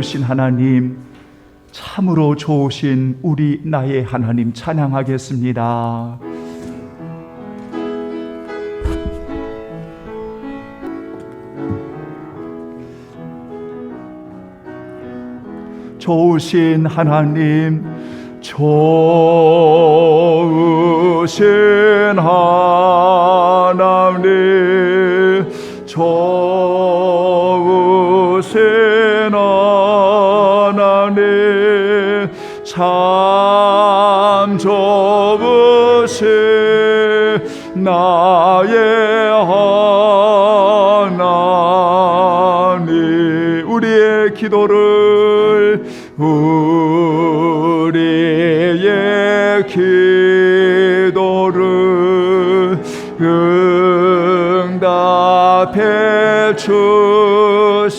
좋으신 하나님, 참으로 좋으신 우리 나의 하나님 찬양하겠습니다. 좋으신 하나님, 좋으신 하나님, 좋으신 하나님, 참 좋으신 나의 하나님, 우리의 기도를 응답해 주시는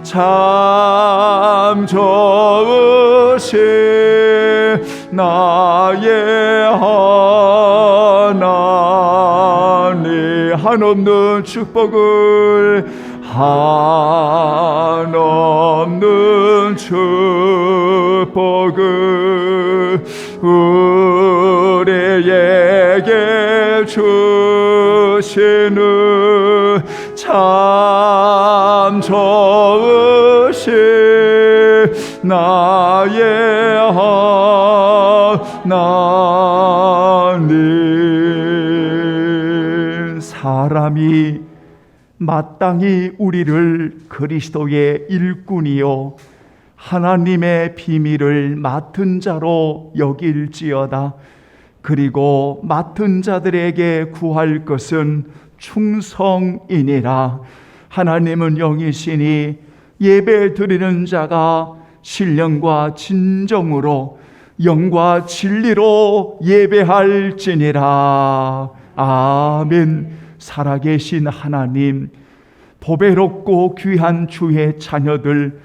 참 좋으신 나의 하나님, 한없는 축복을, 한없는 축복을 우리에게 주시는 참 좋으신 나의 하나님. 사람이 마땅히 우리를 그리스도의 일꾼이요 하나님의 비밀을 맡은 자로 여길지어다. 그리고 맡은 자들에게 구할 것은 충성이니라. 하나님은 영이시니 예배 드리는 자가 신령과 진정으로 영과 진리로 예배할지니라. 아멘. 살아계신 하나님, 보배롭고 귀한 주의 자녀들,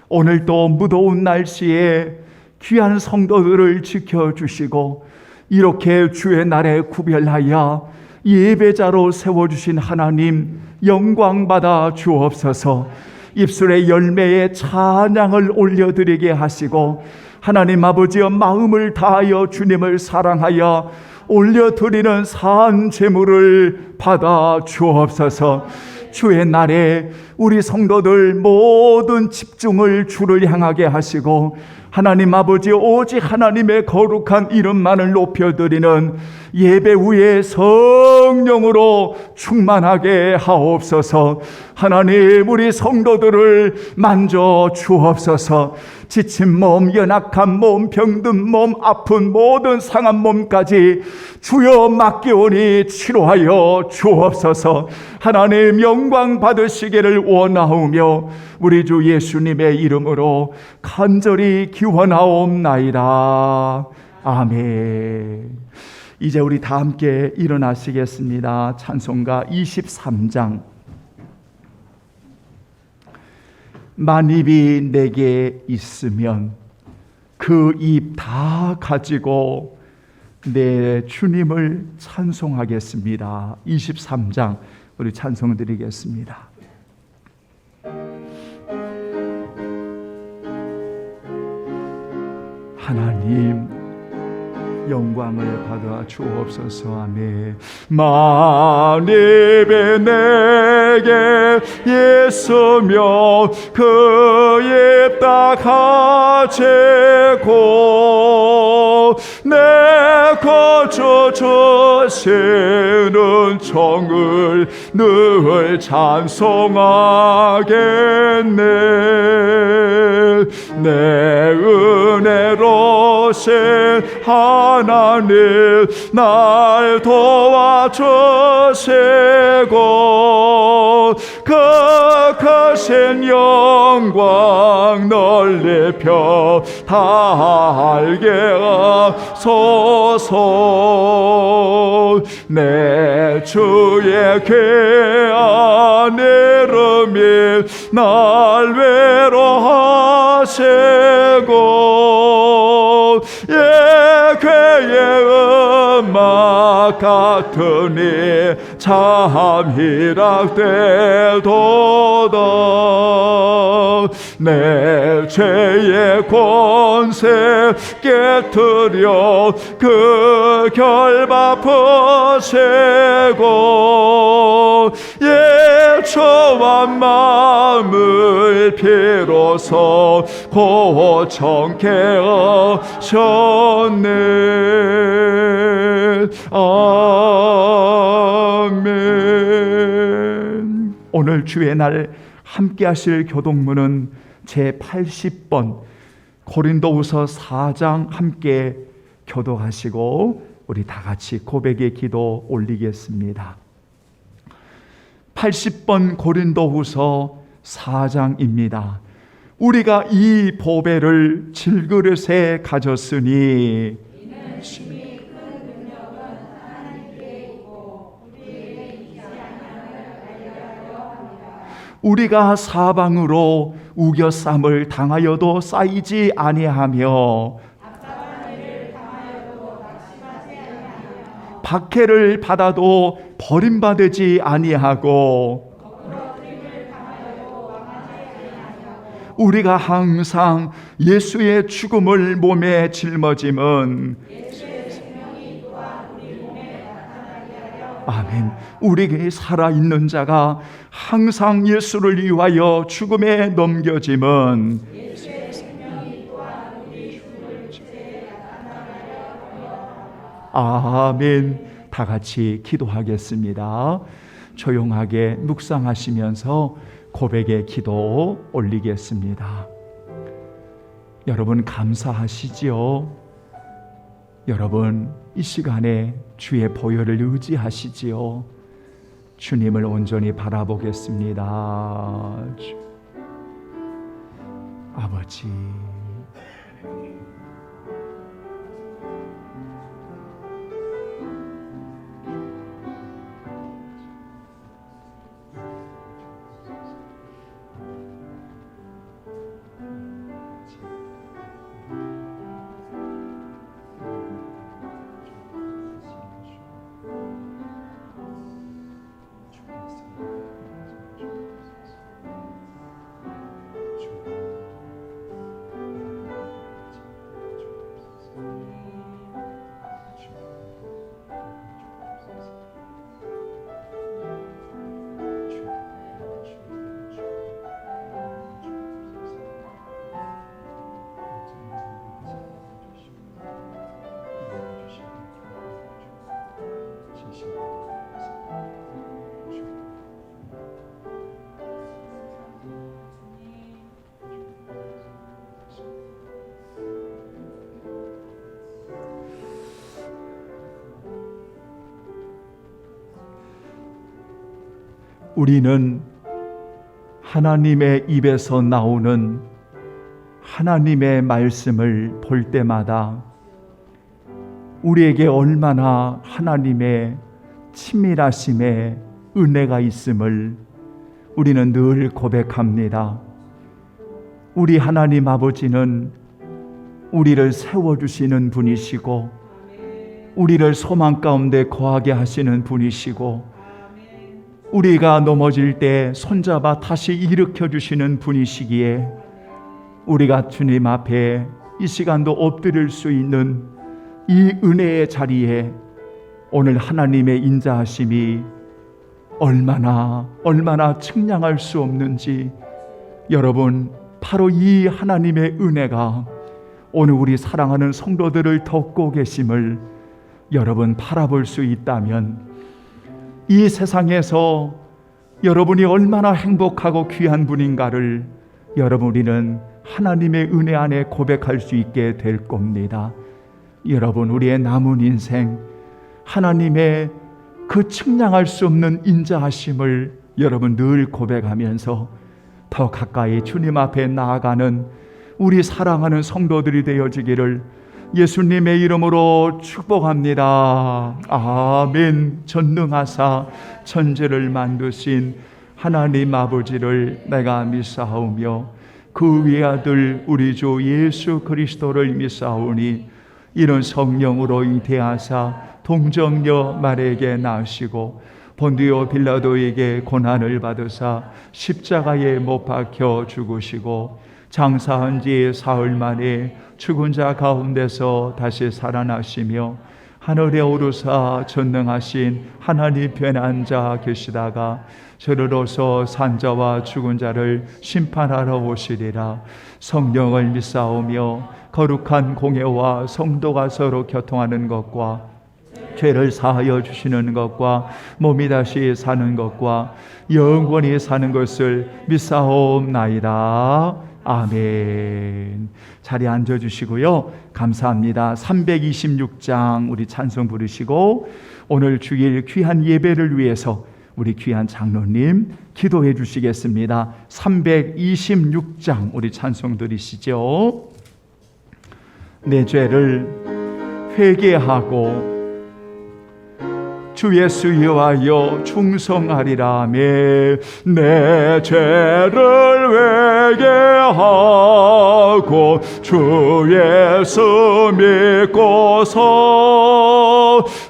오늘도 무더운 날씨에 귀한 성도들을 지켜주시고 이렇게 주의 날에 구별하여 예배자로 세워주신 하나님, 영광받아 주옵소서. 입술의 열매에 찬양을 올려드리게 하시고 하나님 아버지여, 마음을 다하여 주님을 사랑하여 올려드리는 산 제물을 받아 주옵소서. 주의 날에 우리 성도들 모든 집중을 주를 향하게 하시고 하나님 아버지, 오직 하나님의 거룩한 이름만을 높여드리는 예배 후에 성령으로 충만하게 하옵소서. 하나님, 우리 성도들을 만져 주옵소서. 지친 몸, 연약한 몸, 병든 몸, 아픈 모든 상한 몸까지 주여 맡기오니 치료하여 주옵소서. 하나님, 영광 받으시기를 원하오며 우리 주 예수님의 이름으로 간절히 기원하옵나이다. 아멘. 이제 우리 다 함께 일어나시겠습니다. 찬송가 23장. 만입이 내게 있으면 그 입 다 가지고 내 주님을 찬송하겠습니다. 23장 우리 찬송 드리겠습니다. 하나님, 영광을 받아 주옵소서. 아멘. 만입이 내게 있으며 그 입 다 가지고 내 거저 주시는 정을 늘 찬송하겠네. 내 은혜로신 하나님, 날 도와주시고 그 크신 영광 널리 펴 다 알게 하소서. 내 주의 귀한 이름이 날 위로하시고 예괴의 음악 같으니 참 희락되도다. 내 죄의 권세 깨뜨려 그 결박 퍼세고 예초한 마음을 비로소 고청케 하셨네. 아멘. 오늘 주의 날 함께 하실 교독문은 제80번 고린도후서 4장 함께 교독하시고 우리 다 같이 고백의 기도 올리겠습니다. 80번 고린도후서 4장입니다. 우리가 이 보배를 질그릇에 가졌으니 우리가 사방으로 우겨쌈을 당하여도 쌓이지 아니하며 박해를 받아도 버림받지 아니하고 우리가 항상 예수의 죽음을 몸에 짊어짐은 아멘. 우리에게 살아있는 자가 항상 예수를 위하여 죽음에 넘겨짐은 아멘. 다 같이 기도하겠습니다. 조용하게 묵상하시면서 고백의 기도 올리겠습니다. 여러분 감사하시지요? 여러분 이 시간에 주의 보혈을 의지하시지요? 주님을 온전히 바라보겠습니다. 아버지, 우리는 하나님의 입에서 나오는 하나님의 말씀을 볼 때마다 우리에게 얼마나 하나님의 친밀하심의 은혜가 있음을 우리는 늘 고백합니다. 우리 하나님 아버지는 우리를 세워주시는 분이시고 우리를 소망 가운데 거하게 하시는 분이시고 우리가 넘어질 때 손잡아 다시 일으켜 주시는 분이시기에 우리가 주님 앞에 이 시간도 엎드릴 수 있는 이 은혜의 자리에 오늘 하나님의 인자하심이 얼마나 측량할 수 없는지, 여러분 바로 이 하나님의 은혜가 오늘 우리 사랑하는 성도들을 덮고 계심을 여러분 바라볼 수 있다면 이 세상에서 여러분이 얼마나 행복하고 귀한 분인가를 여러분 우리는 하나님의 은혜 안에 고백할 수 있게 될 겁니다. 여러분 우리의 남은 인생 하나님의 그 측량할 수 없는 인자하심을 여러분 늘 고백하면서 더 가까이 주님 앞에 나아가는 우리 사랑하는 성도들이 되어지기를 예수님의 이름으로 축복합니다. 아멘. 전능하사 천지를 만드신 하나님 아버지를 내가 믿사오며 그 외아들 우리 주 예수 그리스도를 믿사오니 이런 성령으로 잉태하사 동정녀 마리아에게 낳으시고 본디오 빌라도에게 고난을 받으사 십자가에 못 박혀 죽으시고 장사한 지 사흘 만에 죽은 자 가운데서 다시 살아나시며 하늘에 오르사 전능하신 하나님 편에 앉아 계시다가 저리로서 산자와 죽은 자를 심판하러 오시리라. 성령을 믿사오며 거룩한 공예와 성도가 서로 교통하는 것과 죄를 사하여 주시는 것과 몸이 다시 사는 것과 영원히 사는 것을 믿사옵나이다. 아멘. 자리에 앉아주시고요. 감사합니다. 326장 우리 찬송 부르시고 오늘 주일 귀한 예배를 위해서 우리 귀한 장로님 기도해 주시겠습니다. 326장 우리 찬송 드리시죠. 내 죄를 회개하고 주 예수 위하여 충성하리라며 내 죄를 회개하고 주 예수 믿고서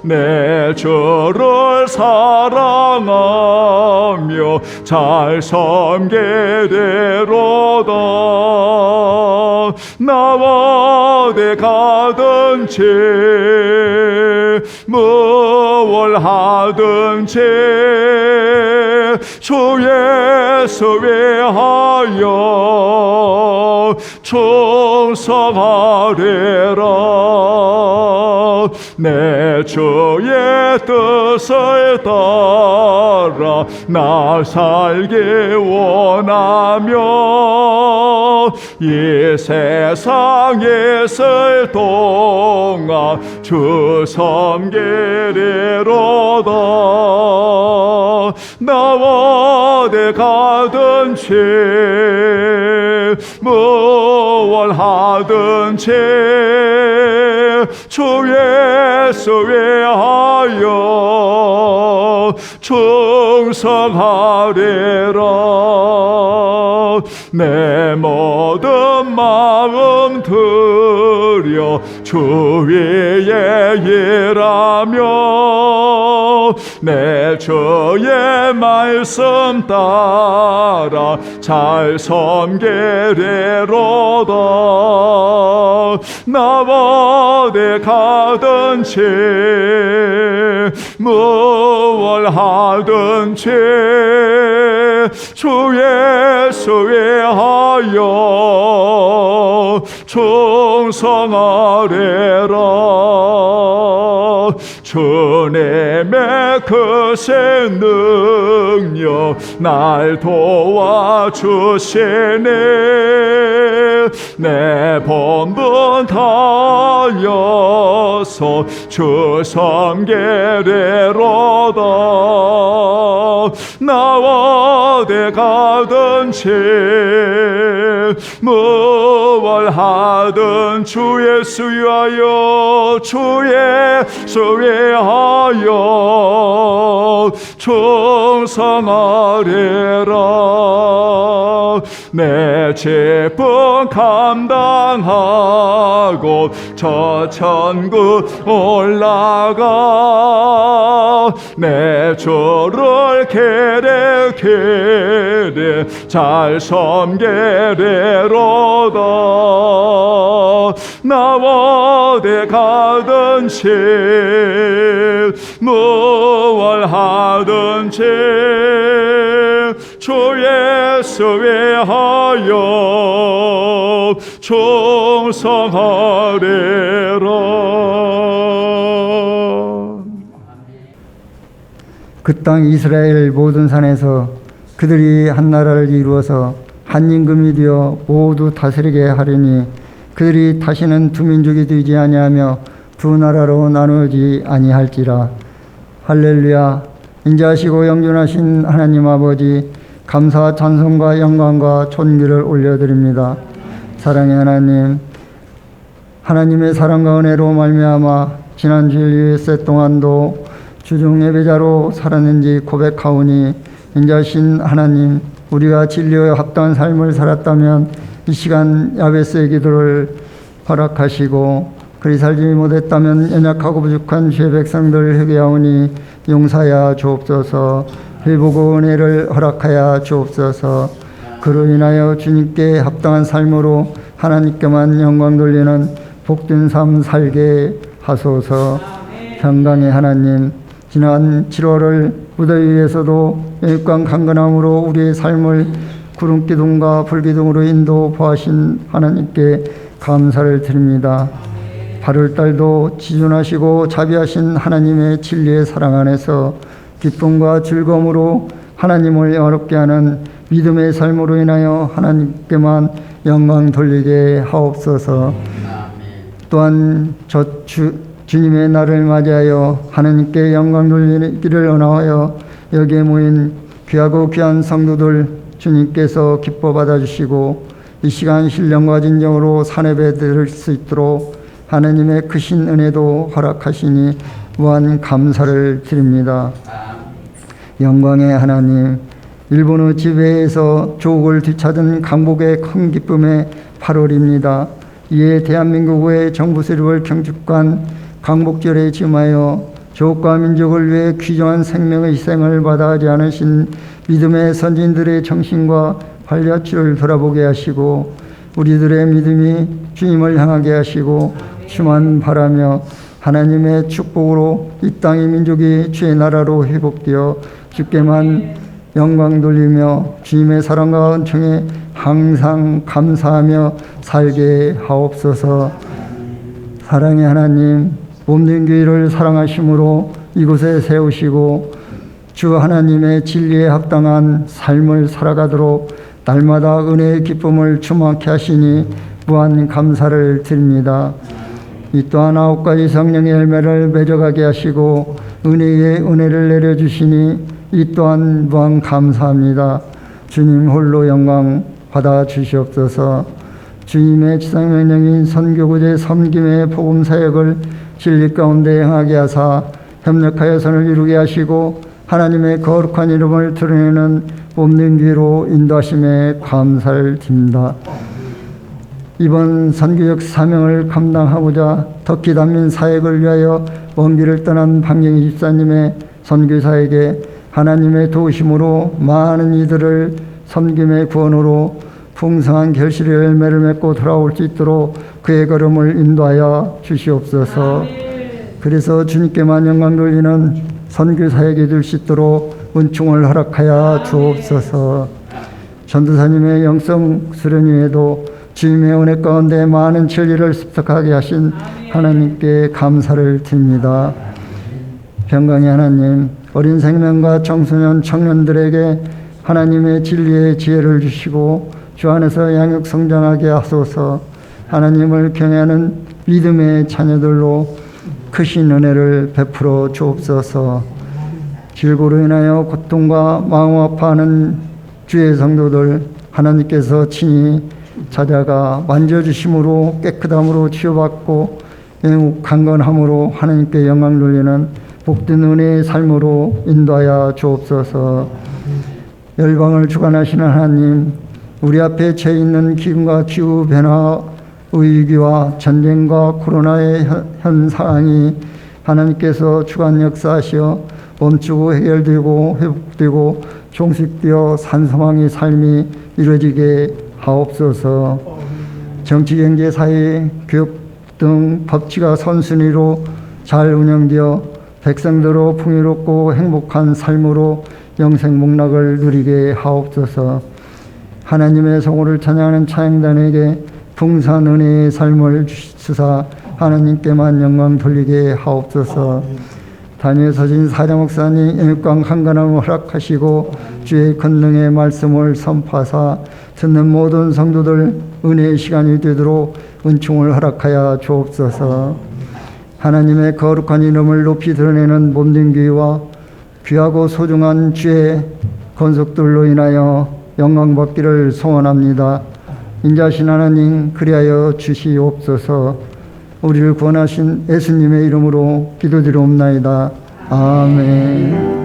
내 주를 사랑하며 잘 섬기리로다. 나와 어디 가든지 무얼 하든지 주 예수 위하여 충성하리라. 내 주의 뜻을 따라 나 살기 원하며 이 세상에 있을 동안 주 섬기리로다. 나와 어디 가든지 무얼 하든지 주 예수 위하여 충성하리라. 내 모든 마음 들여 주 위에 일하며 내 주의 말씀 따라 잘 섬기리로다. 나와 어디 가든지 무얼 하든지 주 예수 위하여 충성하리라. 주님의 크신 능력 날 도와주시니 내 본분 다여서 주 섬기리로다. 나와 어디 가든지 무얼 하든 주 예수 위하여 주 예수 위하여 충성하리라. 내 직분 감당하고 저 천국 올라가 내 주를 기리 잘 섬기리로다. 나와 어디 가든지 무얼 하든지 주 예수 위하여 충성하리라. 그 땅 이스라엘 모든 산에서 그들이 한 나라를 이루어서 한 임금이 되어 모두 다스리게 하리니 그들이 다시는 두 민족이 되지 아니하며 두 나라로 나누지 아니할지라. 할렐루야. 인자하시고 영존하신 하나님 아버지, 감사와 찬송과 영광과 존귀를 올려드립니다. 사랑의 하나님, 하나님의 사랑과 은혜로 말미암아 지난 주일 세 동안도 주중 예배자로 살았는지 고백하오니, 인자하신 하나님, 우리가 진리에 합당한 삶을 살았다면 이 시간 야베스의 기도를 허락하시고 그리 살지 못했다면 연약하고 부족한 주의 백성들 회개하오니 용서하여 주옵소서. 회복의 은혜를 허락하여 주옵소서. 그로 인하여 주님께 합당한 삶으로 하나님께만 영광 돌리는 복된 삶 살게 하소서. 평강의 하나님, 지난 7월을 무더위에서도 영육간 강건함으로 우리의 삶을 구름기둥과 불기둥으로 인도 보하신 하나님께 감사를 드립니다. 8월달도 지존하시고 자비하신 하나님의 진리의 사랑 안에서 기쁨과 즐거움으로 하나님을 영화롭게 하는 믿음의 삶으로 인하여 하나님께만 영광 돌리게 하옵소서. 또한 주님의 날을 맞이하여 하나님께 영광 돌리기를 원하여 여기에 모인 귀하고 귀한 성도들 주님께서 기뻐 받아주시고 이 시간 신령과 진정으로 산업에 들을 수 있도록 하나님의 크신 은혜도 허락하시니 무한 감사를 드립니다. 영광의 하나님, 일본의 지배에서 조국을 뒤찾은 강복의 큰 기쁨의 8월입니다. 이에 대한민국의 정부 세력을 경축한 강복절에 징하여 조국과 민족을 위해 귀중한 생명의 희생을 받아 하지 않으신 믿음의 선진들의 정신과 발자취를 돌아보게 하시고 우리들의 믿음이 주님을 향하게 하시고 주만 바라며 하나님의 축복으로 이 땅의 민족이 주의 나라로 회복되어 주께만 영광 돌리며 주님의 사랑과 은총에 항상 감사하며 살게 하옵소서. 사랑의 하나님, 몸된 교회를 사랑하심으로 이곳에 세우시고 주 하나님의 진리에 합당한 삶을 살아가도록 날마다 은혜의 기쁨을 충만케 하시니 무한 감사를 드립니다. 이 또한 9가지 성령의 열매를 맺어가게 하시고 은혜의 은혜를 내려주시니 이 또한 무한 감사합니다. 주님 홀로 영광 받아 주시옵소서. 주님의 지상명령인 선교구제 섬김의 복음사역을 진리 가운데 행하게 하사 협력하여 선을 이루게 하시고 하나님의 거룩한 이름을 드러내는 몸된 귀로 인도하심에 감사를 드립니다. 이번 선교적 사명을 감당하고자 더 기담민 사역을 위하여 먼 길을 떠난 박영희 집사님의 선교사에게 하나님의 도우심으로 많은 이들을 섬김의 구원으로 풍성한 결실의 열매를 맺고 돌아올 수 있도록 그의 걸음을 인도하여 주시옵소서. 그래서 주님께만 영광 돌리는 선교사에게 될 수 있도록 은총을 허락하여 주옵소서. 전도사님의 영성 수련 위에도 주님의 은혜 가운데 많은 진리를 습득하게 하신 하나님께 감사를 드립니다. 평강의 하나님, 어린 생명과 청소년 청년들에게 하나님의 진리의 지혜를 주시고 주 안에서 양육 성장하게 하소서. 하나님을 경외하는 믿음의 자녀들로 크신 은혜를 베풀어 주옵소서. 질고로 인하여 고통과 마음 아파하는 주의 성도들 하나님께서 친히 찾아가 만져주심으로 깨끗함으로 치유받고 영육 강건함으로 하나님께 영광 돌리는 복된 은혜의 삶으로 인도하여 주옵소서. 열방을 주관하시는 하나님, 우리 앞에 처해 있는 기근과 기후 변화 위기와 전쟁과 코로나의 현 상황이 하나님께서 주관 역사하시어 멈추고 해결되고 회복되고 종식되어 산소망의 삶이 이루어지게 하옵소서. 정치, 경제, 사회, 교육 등 법치가 선순위로 잘 운영되어 백성들로 풍요롭고 행복한 삶으로 영생복락을 누리게 하옵소서. 하나님의 성호를 찬양하는 찬양단에게 풍성한 은혜의 삶을 주사 하나님께만 영광 돌리게 하옵소서. 다니엘 서진 사장 목사님 영육강 강건함을 허락하시고 주의 권능의 말씀을 선포하사 듣는 모든 성도들 은혜의 시간이 되도록 은총을 허락하여 주옵소서. 하나님의 거룩한 이름을 높이 드러내는 몸된 교회와 귀하고 소중한 주의 권속들로 인하여 영광 받기를 소원합니다. 인자하신 하나님 그리하여 주시옵소서. 우리를 구원하신 예수님의 이름으로 기도드리옵나이다. 아멘.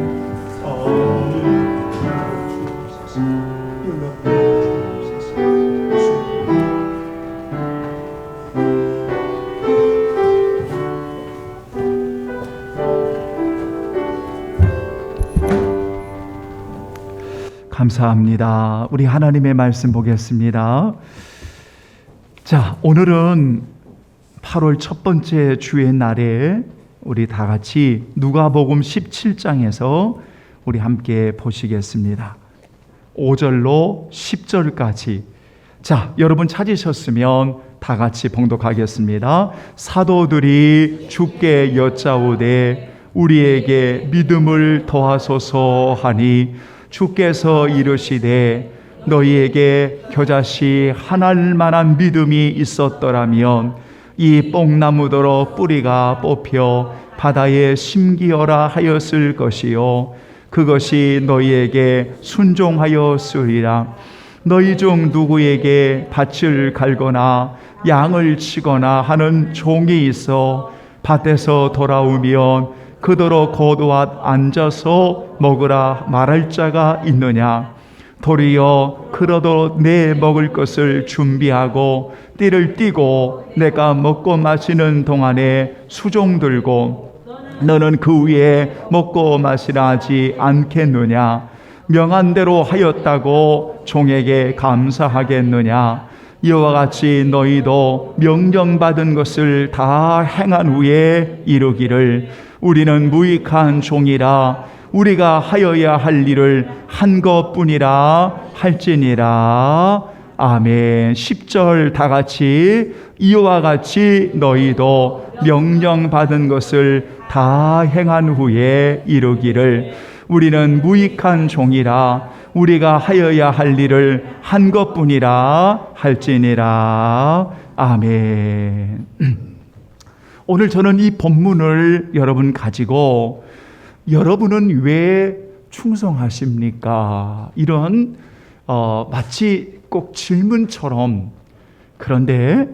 감사합니다. 우리 하나님의 말씀 보겠습니다. 자, 오늘은 8월 첫 번째 주의 날에 우리 다 같이 누가복음 17장에서 우리 함께 보시겠습니다. 5절로 10절까지. 자, 여러분 찾으셨으면 다 같이 봉독하겠습니다. 사도들이 주께 여짜오되 우리에게 믿음을 더하소서 하니 주께서 이르시되 너희에게 겨자씨 하나일 만한 믿음이 있었더라면 이 뽕나무더러 뿌리가 뽑혀 바다에 심기어라 하였을 것이요 그것이 너희에게 순종하였으리라. 너희 중 누구에게 밭을 갈거나 양을 치거나 하는 종이 있어 밭에서 돌아오면 그더러 고도앗 앉아서 먹으라 말할 자가 있느냐? 도리어 그러도 내 먹을 것을 준비하고 띠를 띠고 내가 먹고 마시는 동안에 수종 들고 너는 그 위에 먹고 마시라 하지 않겠느냐? 명한 대로 하였다고 종에게 감사하겠느냐? 이와 같이 너희도 명령받은 것을 다 행한 후에 이르기를 우리는 무익한 종이라 우리가 하여야 할 일을 한 것뿐이라 할지니라. 아멘. 10절 다 같이 이와 같이 너희도 명령받은 것을 다 행한 후에 이르기를 우리는 무익한 종이라 우리가 하여야 할 일을 한 것뿐이라 할지니라. 아멘. 오늘 저는 이 본문을 여러분 가지고 여러분은 왜 충성하십니까? 이런 마치 꼭 질문처럼, 그런데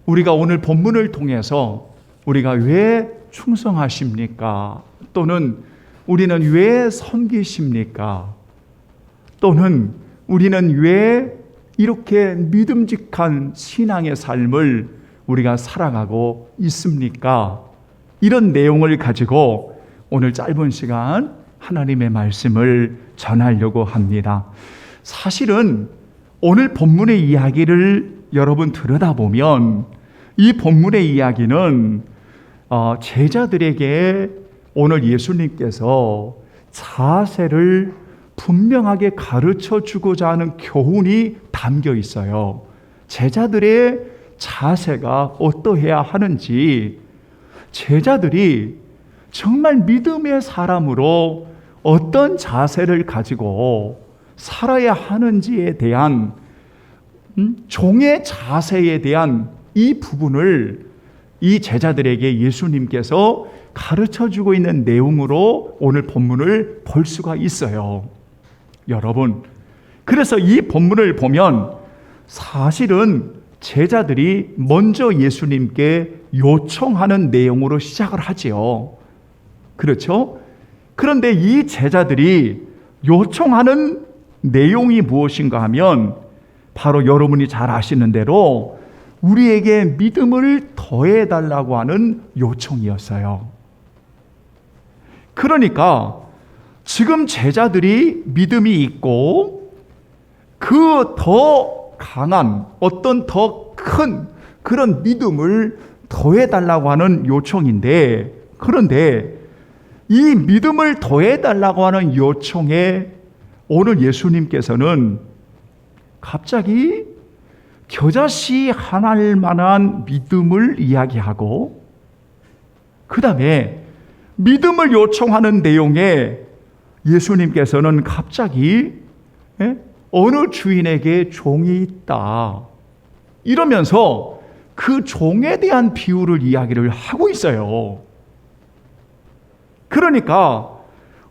우리가 오늘 본문을 통해서 우리가 왜 충성하십니까? 또는 우리는 왜 섬기십니까? 또는 우리는 왜 이렇게 믿음직한 신앙의 삶을 우리가 살아가고 있습니까? 이런 내용을 가지고 오늘 짧은 시간 하나님의 말씀을 전하려고 합니다. 사실은 오늘 본문의 이야기를 여러분 들여다보면 이 본문의 이야기는 제자들에게 오늘 예수님께서 자세를 분명하게 가르쳐 주고자 하는 교훈이 담겨 있어요. 제자들의 자세가 어떠해야 하는지, 제자들이 정말 믿음의 사람으로 어떤 자세를 가지고 살아야 하는지에 대한 종의 자세에 대한 이 부분을 이 제자들에게 예수님께서 가르쳐주고 있는 내용으로 오늘 본문을 볼 수가 있어요. 여러분, 그래서 이 본문을 보면 사실은 제자들이 먼저 예수님께 요청하는 내용으로 시작을 하지요. 그렇죠? 그런데 이 제자들이 요청하는 내용이 무엇인가 하면 바로 여러분이 잘 아시는 대로 우리에게 믿음을 더해달라고 하는 요청이었어요. 그러니까 지금 제자들이 믿음이 있고 그 더 강한 어떤 더 큰 그런 믿음을 더해달라고 하는 요청인데, 그런데 이 믿음을 더해달라고 하는 요청에 오늘 예수님께서는 갑자기 겨자씨 하나일 만한 믿음을 이야기하고, 그 다음에 믿음을 요청하는 내용에 예수님께서는 갑자기 어느 주인에게 종이 있다 이러면서 그 종에 대한 비유를 이야기를 하고 있어요. 그러니까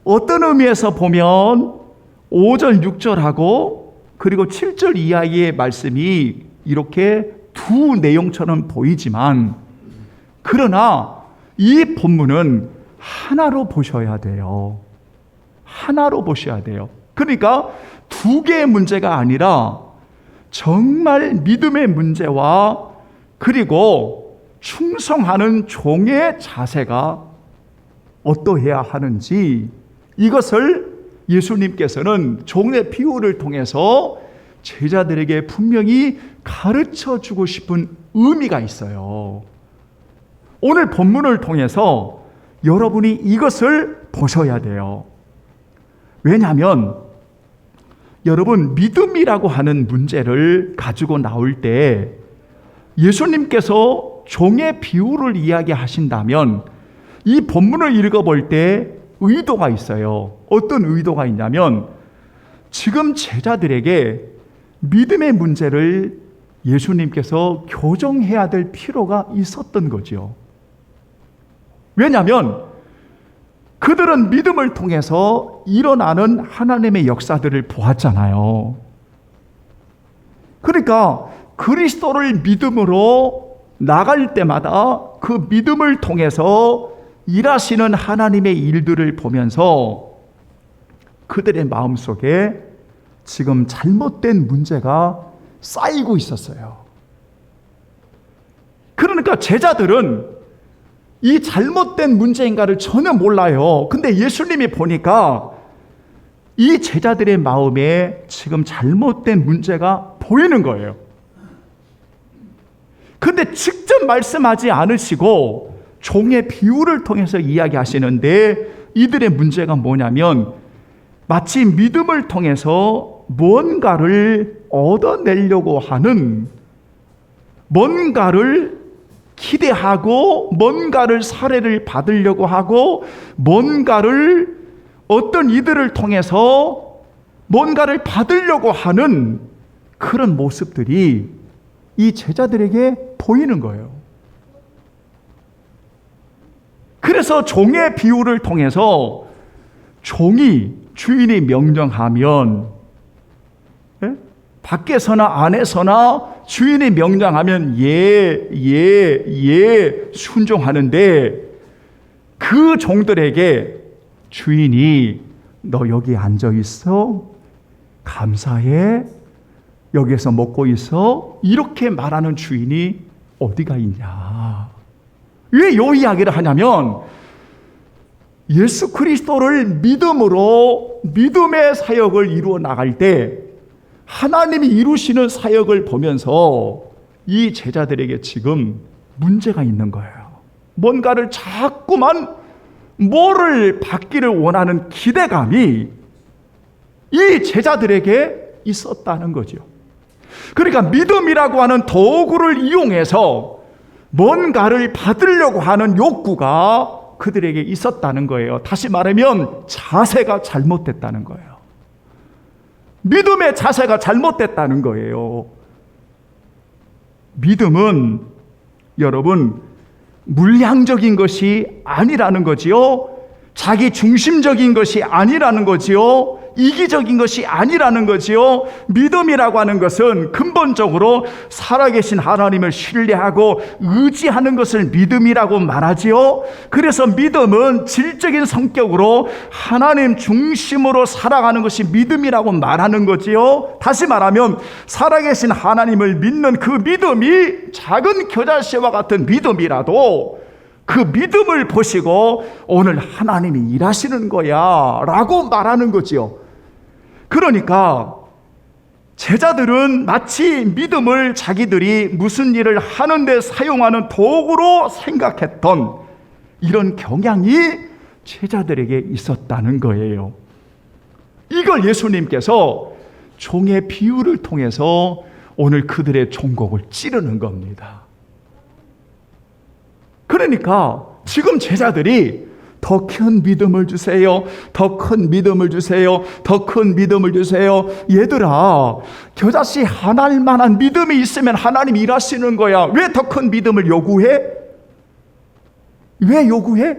어떤 의미에서 보면 5절 6절하고 그리고 7절 이하의 말씀이 이렇게 두 내용처럼 보이지만, 그러나 이 본문은 하나로 보셔야 돼요. 하나로 보셔야 돼요. 그러니까 두 개의 문제가 아니라 정말 믿음의 문제와 그리고 충성하는 종의 자세가 어떠해야 하는지, 이것을 예수님께서는 종의 비유를 통해서 제자들에게 분명히 가르쳐 주고 싶은 의미가 있어요. 오늘 본문을 통해서 여러분이 이것을 보셔야 돼요. 왜냐하면 여러분, 믿음이라고 하는 문제를 가지고 나올 때 예수님께서 종의 비유를 이야기하신다면 이 본문을 읽어볼 때 의도가 있어요. 어떤 의도가 있냐면 지금 제자들에게 믿음의 문제를 예수님께서 교정해야 될 필요가 있었던 거죠. 왜냐하면 그들은 믿음을 통해서 일어나는 하나님의 역사들을 보았잖아요. 그러니까 그리스도를 믿음으로 나갈 때마다 그 믿음을 통해서 일하시는 하나님의 일들을 보면서 그들의 마음속에 지금 잘못된 문제가 쌓이고 있었어요. 그러니까 제자들은 이 잘못된 문제인가를 전혀 몰라요. 근데 예수님이 보니까 이 제자들의 마음에 지금 잘못된 문제가 보이는 거예요. 근데 직접 말씀하지 않으시고 종의 비유를 통해서 이야기하시는데 이들의 문제가 뭐냐면 마치 믿음을 통해서 뭔가를 얻어내려고 하는, 뭔가를 기대하고 뭔가를 사례를 받으려고 하고 뭔가를 어떤 이들을 통해서 뭔가를 받으려고 하는 그런 모습들이 이 제자들에게 보이는 거예요. 그래서 종의 비유를 통해서 종이 주인이 명령하면 밖에서나 안에서나 주인이 명령하면 예 순종하는데 그 종들에게 주인이 너 여기 앉아 있어? 감사해? 여기에서 먹고 있어? 이렇게 말하는 주인이 어디가 있냐? 왜 이 이야기를 하냐면 예수 그리스도를 믿음으로 믿음의 사역을 이루어 나갈 때 하나님이 이루시는 사역을 보면서 이 제자들에게 지금 문제가 있는 거예요. 뭔가를 자꾸만 뭐를 받기를 원하는 기대감이 이 제자들에게 있었다는 거죠. 그러니까 믿음이라고 하는 도구를 이용해서 뭔가를 받으려고 하는 욕구가 그들에게 있었다는 거예요. 다시 말하면 자세가 잘못됐다는 거예요. 믿음의 자세가 잘못됐다는 거예요. 믿음은 여러분 물량적인 것이 아니라는 거지요. 자기 중심적인 것이 아니라는 거지요. 이기적인 것이 아니라는 거지요. 믿음이라고 하는 것은 근본적으로 살아계신 하나님을 신뢰하고 의지하는 것을 믿음이라고 말하지요. 그래서 믿음은 질적인 성격으로 하나님 중심으로 살아가는 것이 믿음이라고 말하는 거지요. 다시 말하면 살아계신 하나님을 믿는 그 믿음이 작은 겨자씨와 같은 믿음이라도 그 믿음을 보시고 오늘 하나님이 일하시는 거야 라고 말하는 거지요. 그러니까 제자들은 마치 믿음을 자기들이 무슨 일을 하는데 사용하는 도구로 생각했던 이런 경향이 제자들에게 있었다는 거예요. 이걸 예수님께서 종의 비유를 통해서 오늘 그들의 종곡을 찌르는 겁니다. 그러니까 지금 제자들이 더 큰 믿음을 주세요. 더 큰 믿음을 주세요. 더 큰 믿음을 주세요. 얘들아, 겨자씨 하나일 만한 믿음이 있으면 하나님 일하시는 거야. 왜 더 큰 믿음을 요구해? 왜 요구해?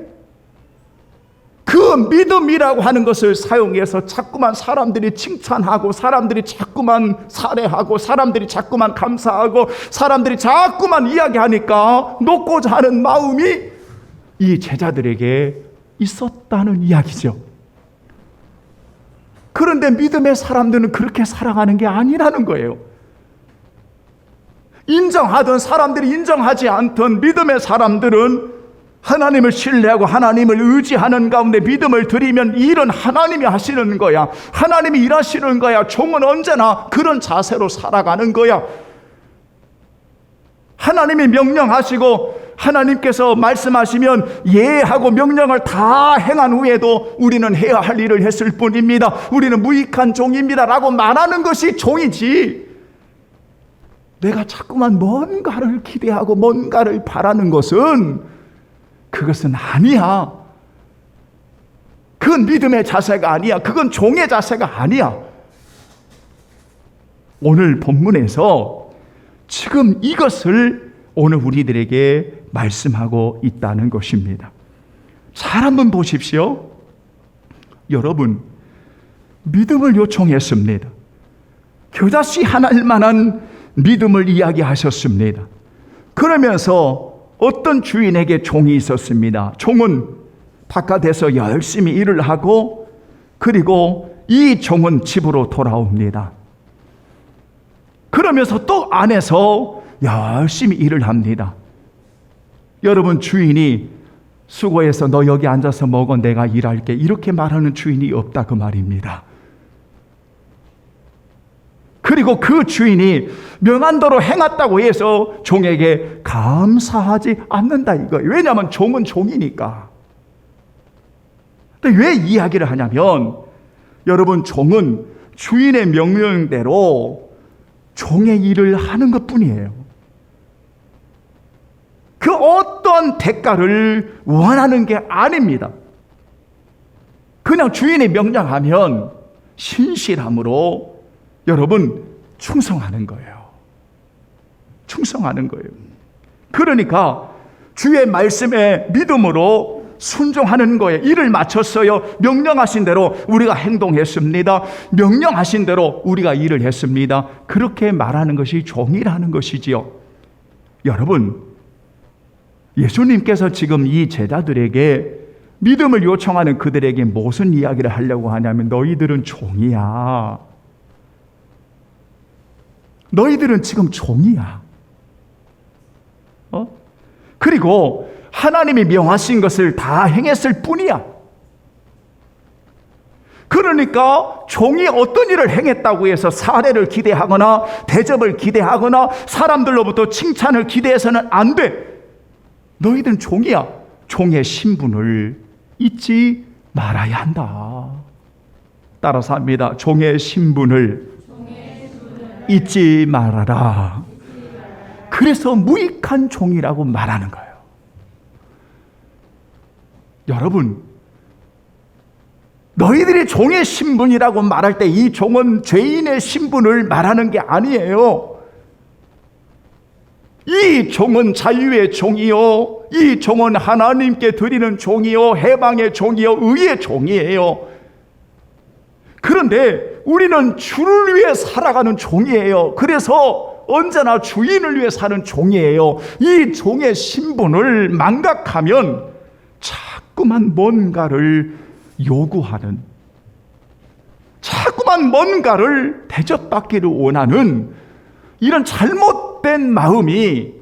그 믿음이라고 하는 것을 사용해서 자꾸만 사람들이 칭찬하고 사람들이 자꾸만 살해하고 사람들이 자꾸만 감사하고 사람들이 자꾸만 이야기하니까 놓고자 하는 마음이 이 제자들에게 있었다는 이야기죠. 그런데 믿음의 사람들은 그렇게 살아가는 게 아니라는 거예요. 인정하든 사람들이 인정하지 않든 믿음의 사람들은 하나님을 신뢰하고 하나님을 의지하는 가운데 믿음을 드리면 이 일은 하나님이 하시는 거야. 하나님이 일하시는 거야. 종은 언제나 그런 자세로 살아가는 거야. 하나님이 명령하시고 하나님께서 말씀하시면 예하고 명령을 다 행한 후에도 우리는 해야 할 일을 했을 뿐입니다. 우리는 무익한 종입니다 라고 말하는 것이 종이지, 내가 자꾸만 뭔가를 기대하고 뭔가를 바라는 것은 그것은 아니야. 그건 믿음의 자세가 아니야. 그건 종의 자세가 아니야. 오늘 본문에서 지금 이것을 오늘 우리들에게 말씀하고 있다는 것입니다. 잘 한번 보십시오. 여러분, 믿음을 요청했습니다. 겨자씨 하나일 만한 믿음을 이야기하셨습니다. 그러면서 어떤 주인에게 종이 있었습니다. 종은 바깥에서 열심히 일을 하고, 그리고 이 종은 집으로 돌아옵니다. 그러면서 또 안에서 열심히 일을 합니다. 여러분, 주인이 수고해서 너 여기 앉아서 먹어, 내가 일할게, 이렇게 말하는 주인이 없다 그 말입니다. 그리고 그 주인이 명한대로 행했다고 해서 종에게 감사하지 않는다 이거예요. 왜냐하면 종은 종이니까. 근데 왜 이야기를 하냐면, 여러분, 종은 주인의 명령대로 종의 일을 하는 것뿐이에요. 그 어떤 대가를 원하는 게 아닙니다. 그냥 주인이 명령하면 신실함으로 여러분 충성하는 거예요. 충성하는 거예요. 그러니까 주의 말씀에 믿음으로 순종하는 거예요. 일을 마쳤어요. 명령하신 대로 우리가 행동했습니다. 명령하신 대로 우리가 일을 했습니다. 그렇게 말하는 것이 종이라는 것이지요. 여러분, 예수님께서 지금 이 제자들에게 믿음을 요청하는 그들에게 무슨 이야기를 하려고 하냐면, 너희들은 종이야. 너희들은 지금 종이야. 그리고 하나님이 명하신 것을 다 행했을 뿐이야. 그러니까 종이 어떤 일을 행했다고 해서 사례를 기대하거나 대접을 기대하거나 사람들로부터 칭찬을 기대해서는 안 돼. 너희들은 종이야. 종의 신분을 잊지 말아야 한다. 따라서 합니다. 종의 신분을 잊지 말아라. 그래서 무익한 종이라고 말하는 거예요. 여러분, 너희들이 종의 신분이라고 말할 때 이 종은 죄인의 신분을 말하는 게 아니에요. 이 종은 자유의 종이요, 이 종은 하나님께 드리는 종이요, 해방의 종이요, 의의 종이에요. 그런데 우리는 주를 위해 살아가는 종이에요. 그래서 언제나 주인을 위해 사는 종이에요. 이 종의 신분을 망각하면 자꾸만 뭔가를 요구하는, 자꾸만 뭔가를 대접받기를 원하는 이런 잘못된 마음이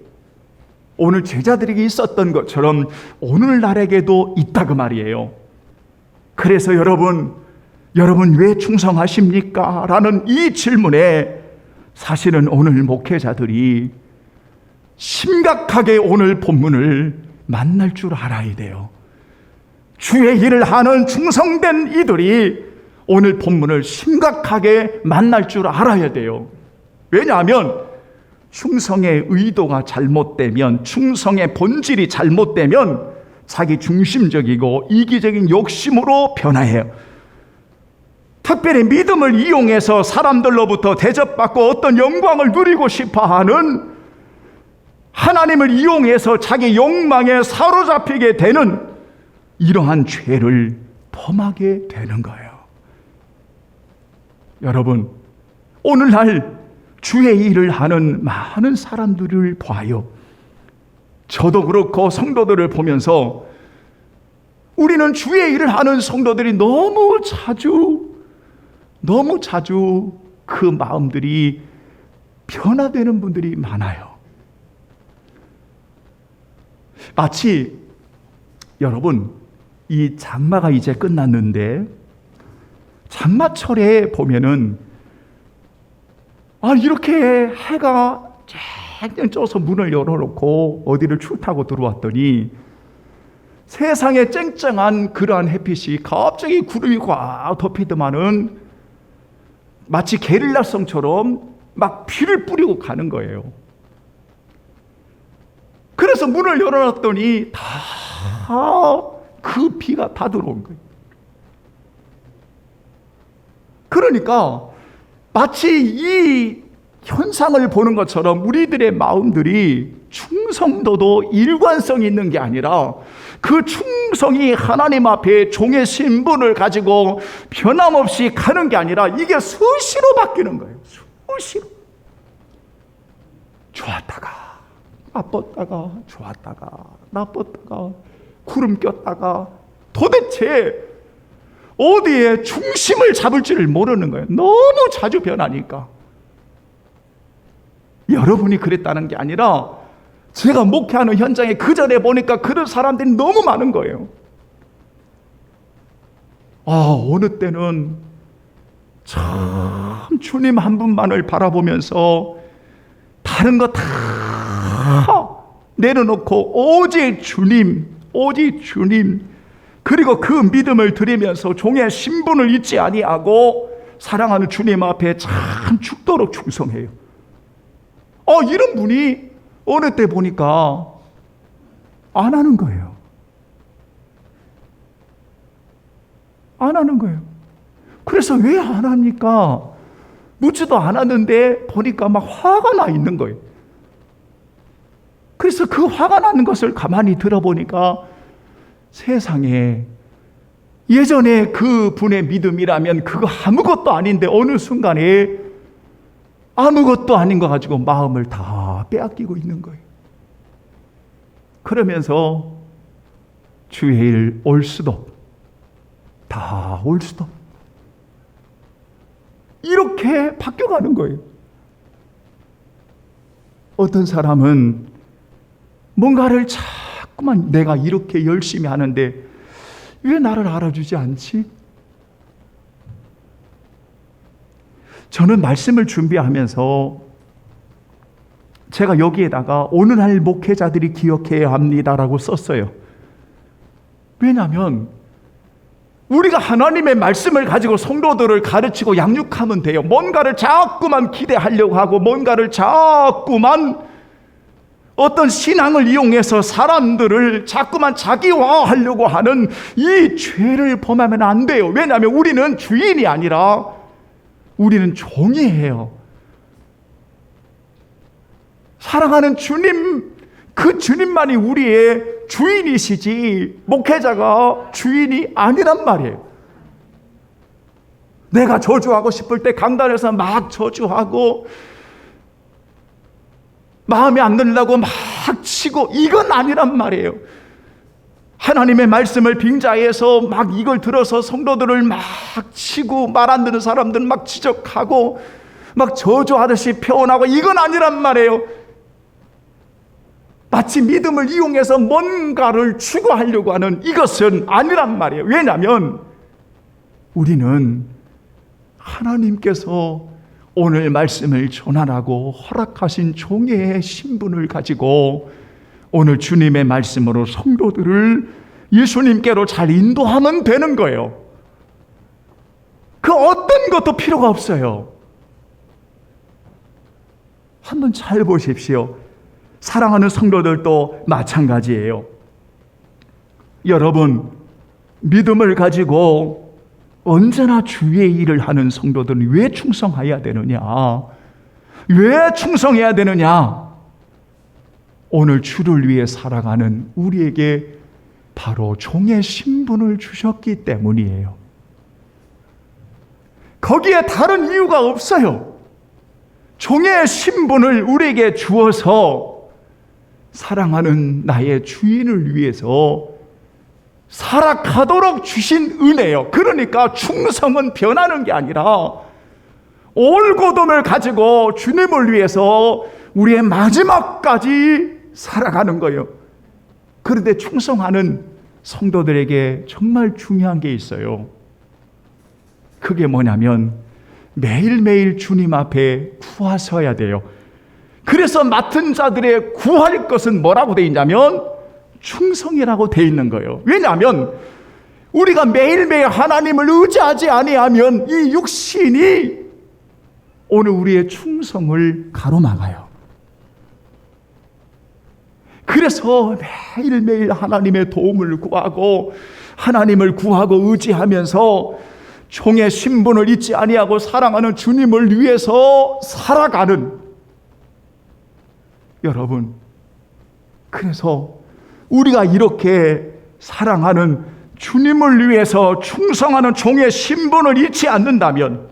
오늘 제자들에게 있었던 것처럼 오늘날에게도 있다 그 말이에요. 그래서 여러분 왜 충성하십니까? 라는 이 질문에 사실은 오늘 목회자들이 심각하게 오늘 본문을 만날 줄 알아야 돼요. 주의 일을 하는 충성된 이들이 오늘 본문을 심각하게 만날 줄 알아야 돼요. 왜냐하면 충성의 의도가 잘못되면, 충성의 본질이 잘못되면 자기 중심적이고 이기적인 욕심으로 변화해요. 특별히 믿음을 이용해서 사람들로부터 대접받고 어떤 영광을 누리고 싶어하는, 하나님을 이용해서 자기 욕망에 사로잡히게 되는 이러한 죄를 범하게 되는 거예요. 여러분, 오늘날 주의 일을 하는 많은 사람들을 봐요. 저도 그렇고 성도들을 보면서 우리는 주의 일을 하는 성도들이 너무 자주 그 마음들이 변화되는 분들이 많아요. 마치 여러분, 이 장마가 이제 끝났는데 장마철에 보면은 이렇게 해가 쨍쨍 쪄서 문을 열어놓고 어디를 출타고 들어왔더니 세상에 쨍쨍한 그러한 햇빛이 갑자기 구름이 꽉 덮이더만은 마치 게릴라성처럼 막 비를 뿌리고 가는 거예요. 그래서 문을 열어놨더니 다 그 비가 다 들어온 거예요. 그러니까 마치 이 현상을 보는 것처럼 우리들의 마음들이 충성도도 일관성이 있는 게 아니라 그 충성이 하나님 앞에 종의 신분을 가지고 변함없이 가는 게 아니라 이게 수시로 바뀌는 거예요. 수시로. 좋았다가 나빴다가 좋았다가 나빴다가 구름 꼈다가 도대체 어디에 중심을 잡을지를 모르는 거예요. 너무 자주 변하니까. 여러분이 그랬다는 게 아니라 제가 목회하는 현장에 그 전에 보니까 그런 사람들이 너무 많은 거예요. 어느 때는 참 주님 한 분만을 바라보면서 다른 거 다 내려놓고 오직 주님 그리고 그 믿음을 드리면서 종의 신분을 잊지 아니하고 사랑하는 주님 앞에 참 죽도록 충성해요. 이런 분이 어느 때 보니까 안 하는 거예요. 안 하는 거예요. 그래서 왜 안 합니까? 묻지도 않았는데 보니까 막 화가 나 있는 거예요. 그래서 그 화가 나는 것을 가만히 들어보니까 세상에 예전에 그 분의 믿음이라면 그거 아무것도 아닌데 어느 순간에 아무것도 아닌 거 가지고 마음을 다 빼앗기고 있는 거예요. 그러면서 주의 일 올 수도 다 올 수도 이렇게 바뀌어가는 거예요. 어떤 사람은 뭔가를 자꾸만 내가 이렇게 열심히 하는데 왜 나를 알아주지 않지? 저는 말씀을 준비하면서 제가 여기에다가 오늘날 목회자들이 기억해야 합니다라고 썼어요. 왜냐하면 우리가 하나님의 말씀을 가지고 성도들을 가르치고 양육하면 돼요. 뭔가를 자꾸만 기대하려고 하고 뭔가를 자꾸만 어떤 신앙을 이용해서 사람들을 자꾸만 자기화하려고 하는 이 죄를 범하면 안 돼요. 왜냐하면 우리는 주인이 아니라 우리는 종이에요. 사랑하는 주님, 그 주님만이 우리의 주인이시지 목회자가 주인이 아니란 말이에요. 내가 저주하고 싶을 때 강단에서 막 저주하고 마음에 안 들려고 막 치고 이건 아니란 말이에요. 하나님의 말씀을 빙자해서 막 이걸 들어서 성도들을 막 치고 말 안 듣는 사람들은 막 지적하고 막 저주하듯이 표현하고 이건 아니란 말이에요. 마치 믿음을 이용해서 뭔가를 추구하려고 하는 이것은 아니란 말이에요. 왜냐하면 우리는 하나님께서 오늘 말씀을 전하라고 허락하신 종의 신분을 가지고 오늘 주님의 말씀으로 성도들을 예수님께로 잘 인도하면 되는 거예요. 그 어떤 것도 필요가 없어요. 한번 잘 보십시오. 사랑하는 성도들도 마찬가지예요. 여러분, 믿음을 가지고 언제나 주의 일을 하는 성도들은 왜 충성해야 되느냐? 왜 충성해야 되느냐? 오늘 주를 위해 살아가는 우리에게 바로 종의 신분을 주셨기 때문이에요. 거기에 다른 이유가 없어요. 종의 신분을 우리에게 주어서 사랑하는 나의 주인을 위해서 살아가도록 주신 은혜요. 그러니까 충성은 변하는 게 아니라 올곧음을 가지고 주님을 위해서 우리의 마지막까지 살아가는 거예요. 그런데 충성하는 성도들에게 정말 중요한 게 있어요. 그게 뭐냐면 매일매일 주님 앞에 구하셔야 돼요. 그래서 맡은 자들의 구할 것은 뭐라고 되어 있냐면 충성이라고 되어 있는 거예요. 왜냐하면 우리가 매일매일 하나님을 의지하지 아니하면 이 육신이 오늘 우리의 충성을 가로막아요. 그래서 매일매일 하나님의 도움을 구하고 하나님을 구하고 의지하면서 종의 신분을 잊지 아니하고 사랑하는 주님을 위해서 살아가는 여러분, 그래서 우리가 이렇게 사랑하는 주님을 위해서 충성하는 종의 신분을 잃지 않는다면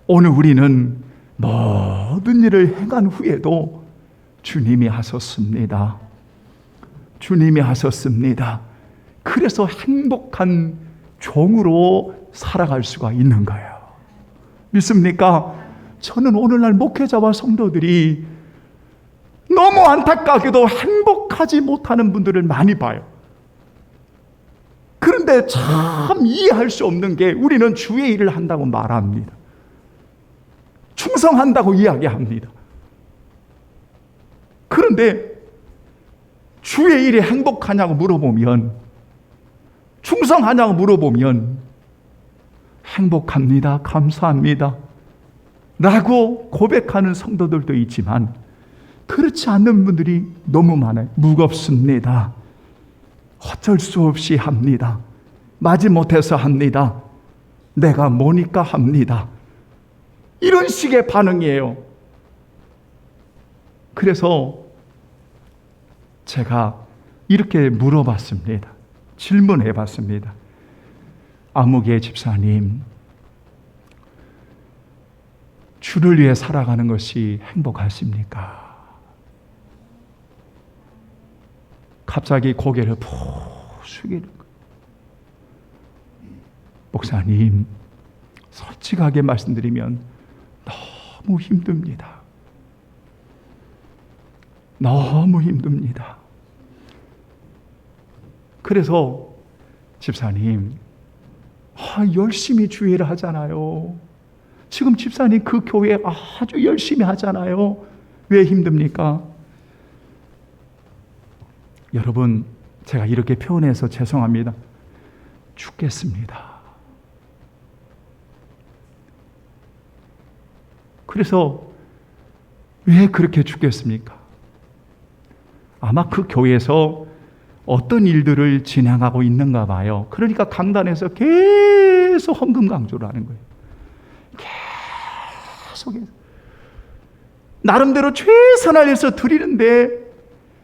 오늘 우리는 모든 일을 행한 후에도 주님이 하셨습니다. 주님이 하셨습니다. 그래서 행복한 종으로 살아갈 수가 있는 거예요. 믿습니까? 저는 오늘날 목회자와 성도들이 너무 안타깝게도 행복하지 못하는 분들을 많이 봐요. 그런데 참 이해할 수 없는 게 우리는 주의 일을 한다고 말합니다. 충성한다고 이야기합니다. 그런데 주의 일에 행복하냐고 물어보면, 충성하냐고 물어보면 행복합니다, 감사합니다 라고 고백하는 성도들도 있지만 그렇지 않는 분들이 너무 많아요. 무겁습니다, 어쩔 수 없이 합니다, 마지못해서 합니다, 내가 뭐니까 합니다, 이런 식의 반응이에요. 그래서 제가 이렇게 물어봤습니다. 질문해봤습니다. 아무개 집사님, 주를 위해 살아가는 것이 행복하십니까? 갑자기 고개를 푹 숙이는 거예요. 목사님, 솔직하게 말씀드리면 너무 힘듭니다. 너무 힘듭니다. 그래서 집사님, 열심히 주일을 하잖아요. 지금 집사님 그 교회 아주 열심히 하잖아요. 왜 힘듭니까? 여러분, 제가 이렇게 표현해서 죄송합니다. 죽겠습니다. 그래서 왜 그렇게 죽겠습니까? 아마 그 교회에서 어떤 일들을 진행하고 있는가 봐요. 그러니까 강단에서 계속 헌금 강조를 하는 거예요. 계속해서 나름대로 최선을 해서 드리는데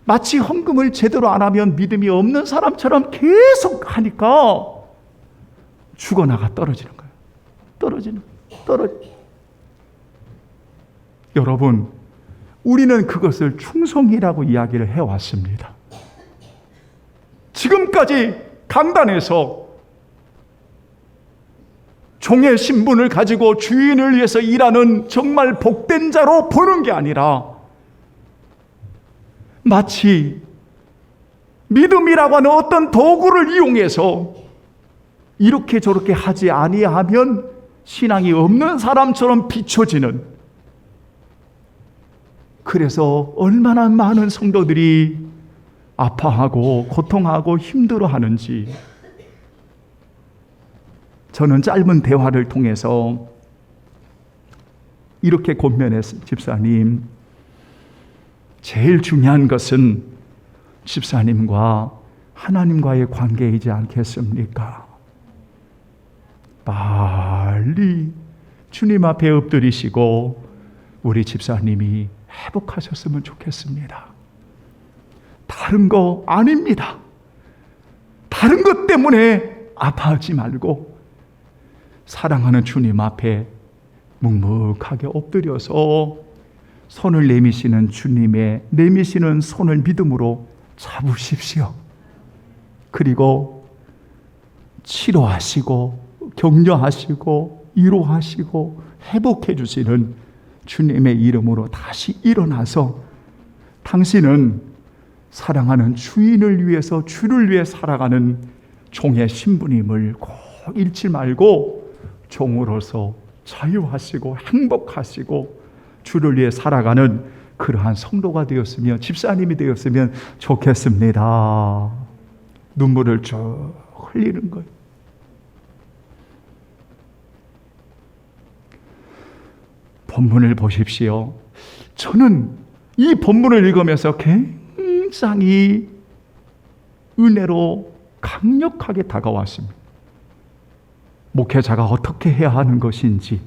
마치 헌금을 제대로 안 하면 믿음이 없는 사람처럼 계속 하니까 죽어나가 떨어지는 거예요. 떨어지는. 여러분, 우리는 그것을 충성이라고 이야기를 해왔습니다. 지금까지 강단에서 종의 신분을 가지고 주인을 위해서 일하는 정말 복된 자로 보는 게 아니라 마치 믿음이라고 하는 어떤 도구를 이용해서 이렇게 저렇게 하지 아니하면 신앙이 없는 사람처럼 비춰지는, 그래서 얼마나 많은 성도들이 아파하고 고통하고 힘들어하는지 저는 짧은 대화를 통해서 이렇게 권면했습니다. 집사님, 제일 중요한 것은 집사님과 하나님과의 관계이지 않겠습니까? 빨리 주님 앞에 엎드리시고 우리 집사님이 회복하셨으면 좋겠습니다. 다른 거 아닙니다. 다른 것 때문에 아파하지 말고 사랑하는 주님 앞에 묵묵하게 엎드려서 손을 내미시는 주님의 내미시는 손을 믿음으로 잡으십시오. 그리고 치료하시고 격려하시고 위로하시고 회복해 주시는 주님의 이름으로 다시 일어나서 당신은 사랑하는 주인을 위해서 주를 위해 살아가는 종의 신분임을 꼭 잃지 말고 종으로서 자유하시고 행복하시고 주를 위해 살아가는 그러한 성도가 되었으면, 집사님이 되었으면 좋겠습니다. 눈물을 쭉 흘리는 거예요. 본문을 보십시오. 저는 이 본문을 읽으면서 굉장히 은혜로 강력하게 다가왔습니다. 목회자가 어떻게 해야 하는 것인지,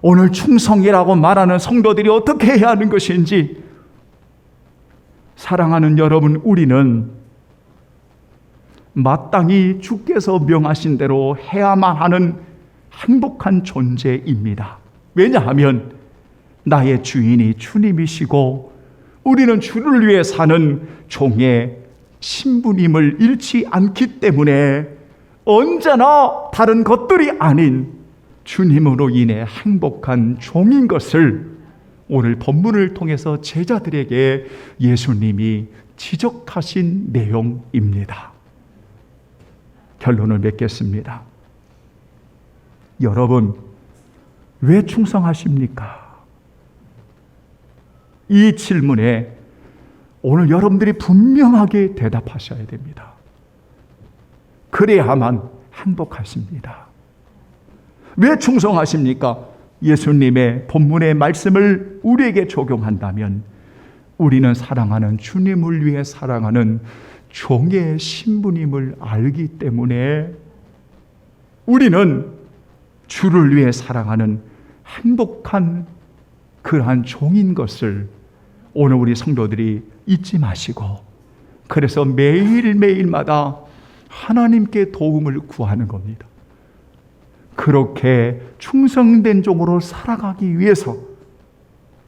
오늘 충성이라고 말하는 성도들이 어떻게 해야 하는 것인지, 사랑하는 여러분, 우리는 마땅히 주께서 명하신 대로 해야만 하는 행복한 존재입니다. 왜냐하면 나의 주인이 주님이시고 우리는 주를 위해 사는 종의 신분임을 잃지 않기 때문에 언제나 다른 것들이 아닌 주님으로 인해 행복한 종인 것을 오늘 본문을 통해서 제자들에게 예수님이 지적하신 내용입니다. 결론을 맺겠습니다. 여러분, 왜 충성하십니까? 이 질문에 오늘 여러분들이 분명하게 대답하셔야 됩니다. 그래야만 행복하십니다. 왜 충성하십니까? 예수님의 본문의 말씀을 우리에게 적용한다면 우리는 사랑하는 주님을 위해 살아가는 종의 신분임을 알기 때문에 우리는 주를 위해 살아가는 행복한 그러한 종인 것을 오늘 우리 성도들이 잊지 마시고, 그래서 매일매일마다 하나님께 도움을 구하는 겁니다. 그렇게 충성된 종으로 살아가기 위해서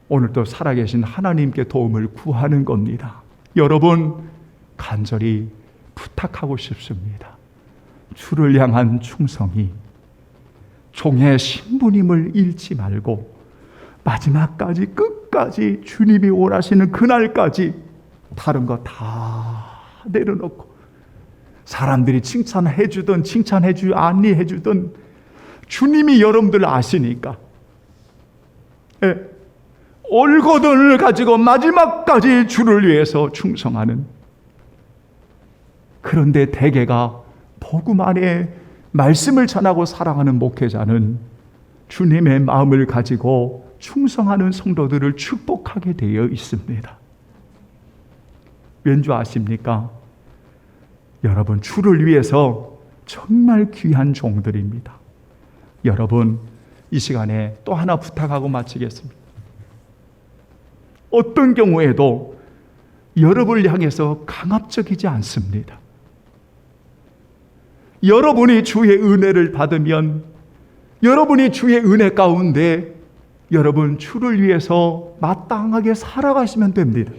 오늘도 살아계신 하나님께 도움을 구하는 겁니다. 여러분, 간절히 부탁하고 싶습니다. 주를 향한 충성이 종의 신분임을 잃지 말고 마지막까지, 끝까지 주님이 원하시는 그날까지 다른 거 다 내려놓고, 사람들이 칭찬해주든 칭찬해주지 아니해주든 주님이 여러분들 아시니까 올고든을 가지고 마지막까지 주를 위해서 충성하는, 그런데 대개가 복음 안에 말씀을 전하고 사랑하는 목회자는 주님의 마음을 가지고 충성하는 성도들을 축복하게 되어 있습니다. 왠지 아십니까? 여러분, 주를 위해서 정말 귀한 종들입니다. 여러분, 이 시간에 또 하나 부탁하고 마치겠습니다. 어떤 경우에도 여러분을 향해서 강압적이지 않습니다. 여러분이 주의 은혜를 받으면, 여러분이 주의 은혜 가운데 여러분 주를 위해서 마땅하게 살아가시면 됩니다.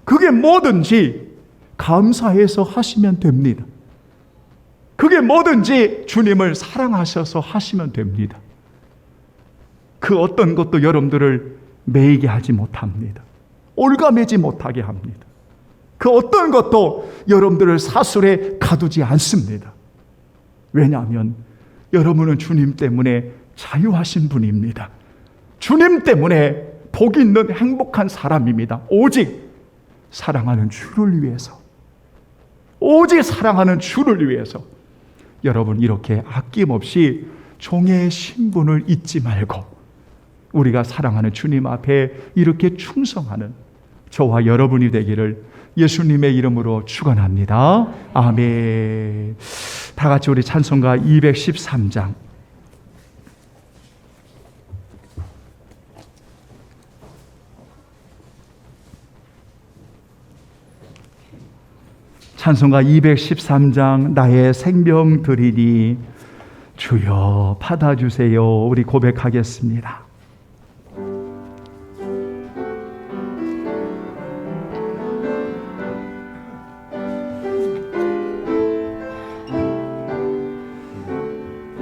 그게 뭐든지 감사해서 하시면 됩니다. 그게 뭐든지 주님을 사랑하셔서 하시면 됩니다. 그 어떤 것도 여러분들을 매이게 하지 못합니다. 올가매지 못하게 합니다. 그 어떤 것도 여러분들을 사슬에 가두지 않습니다. 왜냐하면 여러분은 주님 때문에 자유하신 분입니다. 주님 때문에 복 있는 행복한 사람입니다. 오직 사랑하는 주를 위해서, 오직 사랑하는 주를 위해서 여러분 이렇게 아낌없이 종의 신분을 잊지 말고 우리가 사랑하는 주님 앞에 이렇게 충성하는 저와 여러분이 되기를 예수님의 이름으로 축원합니다. 아멘. 다 같이 우리 찬송가 213장 찬송가 213장 나의 생명 드리니 주여 받아주세요. 우리 고백하겠습니다.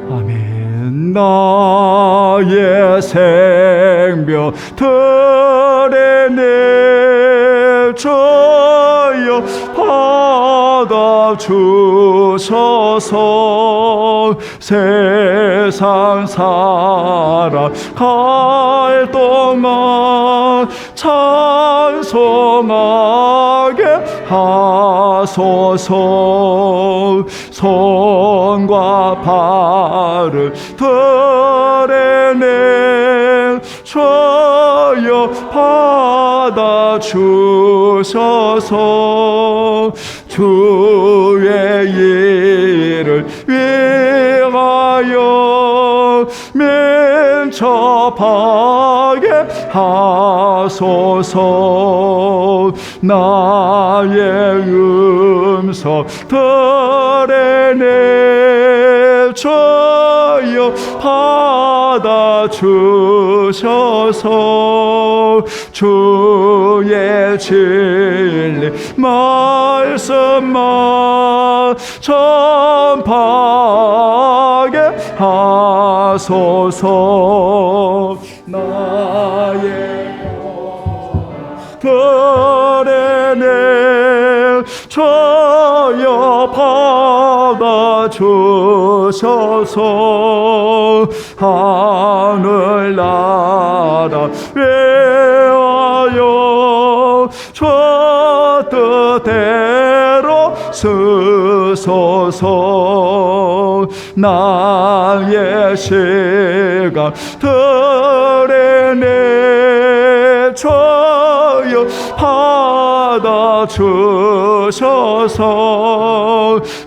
아멘. 나의 생명 드리니 주여 받아 주소서. 세상 살아갈 동안 찬송하게 하소서. 손과 발을 드러내 주여 받아 주소서. 주의 일을 위하여 민첩하게 하소서. 나의 음성 드러내 주여 받아 주소서. 주의 진리 말씀만 전파하게 하소서. 나의 드러내 주여 받아 주소서. 하늘나라 위하여 주 뜻대로 쓰소서. 나의 시간 드러내 주여 받아 주소서.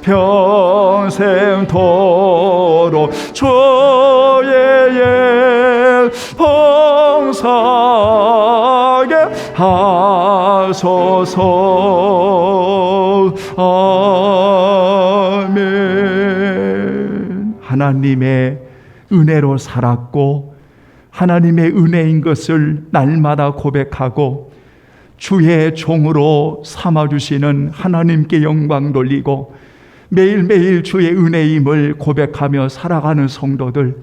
평생토록 주의 예 봉사하게 하소서. 아멘. 하나님의 은혜로 살았고 하나님의 은혜인 것을 날마다 고백하고 주의 종으로 삼아주시는 하나님께 영광 돌리고 매일매일 주의 은혜임을 고백하며 살아가는 성도들,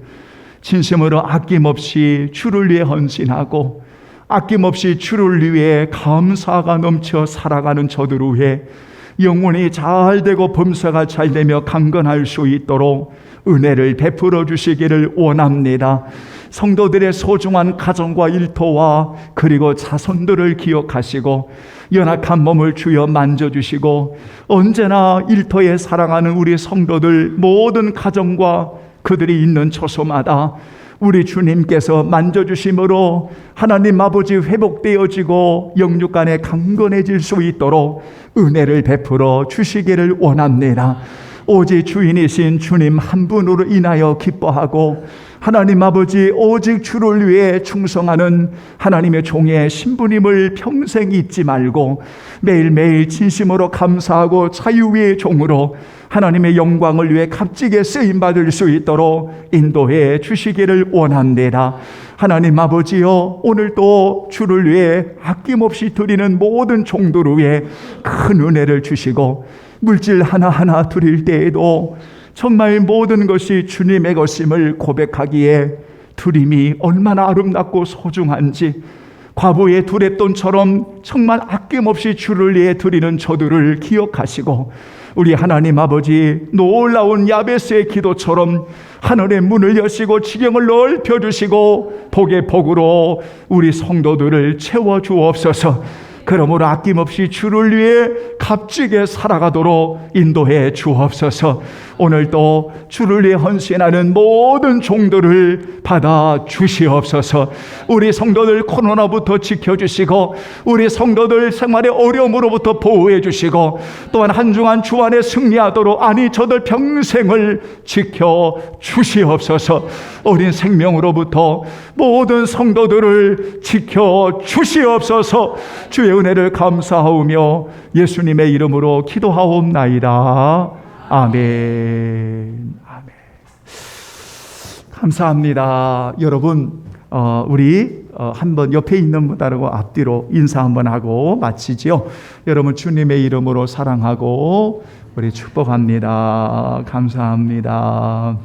진심으로 아낌없이 주를 위해 헌신하고 아낌없이 주를 위해 감사가 넘쳐 살아가는 저들을 위해 영혼이 잘되고 범사가 잘되며 강건할 수 있도록 은혜를 베풀어 주시기를 원합니다. 성도들의 소중한 가정과 일터와 그리고 자손들을 기억하시고 연약한 몸을 주여 만져주시고 언제나 일터에 사랑하는 우리 성도들 모든 가정과 그들이 있는 처소마다 우리 주님께서 만져주심으로 하나님 아버지 회복되어지고 영육간에 강건해질 수 있도록 은혜를 베풀어 주시기를 원합니다. 오직 주인이신 주님 한 분으로 인하여 기뻐하고 하나님 아버지 오직 주를 위해 충성하는 하나님의 종의 신부님을 평생 잊지 말고 매일매일 진심으로 감사하고 자유의 종으로 하나님의 영광을 위해 값지게 쓰임받을 수 있도록 인도해 주시기를 원합니다. 하나님 아버지여, 오늘도 주를 위해 아낌없이 드리는 모든 종들을 위해 큰 은혜를 주시고 물질 하나하나 드릴 때에도 정말 모든 것이 주님의 것임을 고백하기에 드림이 얼마나 아름답고 소중한지 과부의 두랩돈처럼 정말 아낌없이 주를 위해 드리는 저들을 기억하시고 우리 하나님 아버지 놀라운 야베스의 기도처럼 하늘의 문을 여시고 지경을 넓혀주시고 복의 복으로 우리 성도들을 채워주옵소서. 그러므로 아낌없이 주를 위해 값지게 살아가도록 인도해 주옵소서. 오늘도 주를 위해 헌신하는 모든 종들을 받아 주시옵소서. 우리 성도들 코로나부터 지켜주시고 우리 성도들 생활의 어려움으로부터 보호해 주시고 또한 한중한 주 안에 승리하도록 아니 저들 평생을 지켜 주시옵소서. 어린 생명으로부터 모든 성도들을 지켜 주시옵소서. 주의 은혜를 감사하오며 예수님의 이름으로 기도하옵나이다. 아멘. 아멘. 감사합니다. 여러분, 우리 한번 옆에 있는 분하고 앞뒤로 인사 한번 하고 마치지요. 여러분 주님의 이름으로 사랑하고 우리 축복합니다. 감사합니다.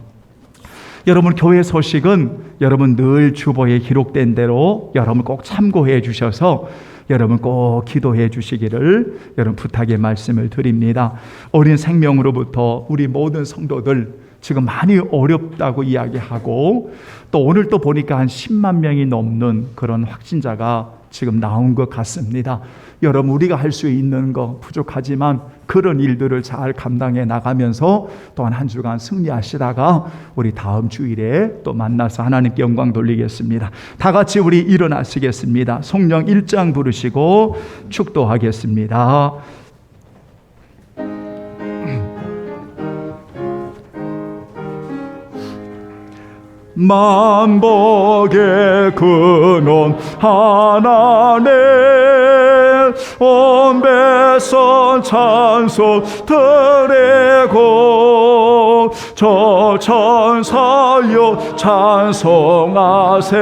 여러분 교회 소식은 여러분 늘 주보에 기록된 대로 여러분 꼭 참고해 주셔서 여러분 꼭 기도해 주시기를 여러분 부탁의 말씀을 드립니다. 어린 생명으로부터 우리 모든 성도들 지금 많이 어렵다고 이야기하고, 또 오늘 또 보니까 한 10만 명이 넘는 그런 확진자가 지금 나온 것 같습니다. 여러분, 우리가 할 수 있는 거 부족하지만 그런 일들을 잘 감당해 나가면서 또한 한 주간 승리하시다가 우리 다음 주일에 또 만나서 하나님께 영광 돌리겠습니다. 다 같이 우리 일어나시겠습니다. 성령 1장 부르시고 축도하겠습니다. 만복의 근원 하나님, 온 백성 찬송 드리고 저 천사여 찬송하세.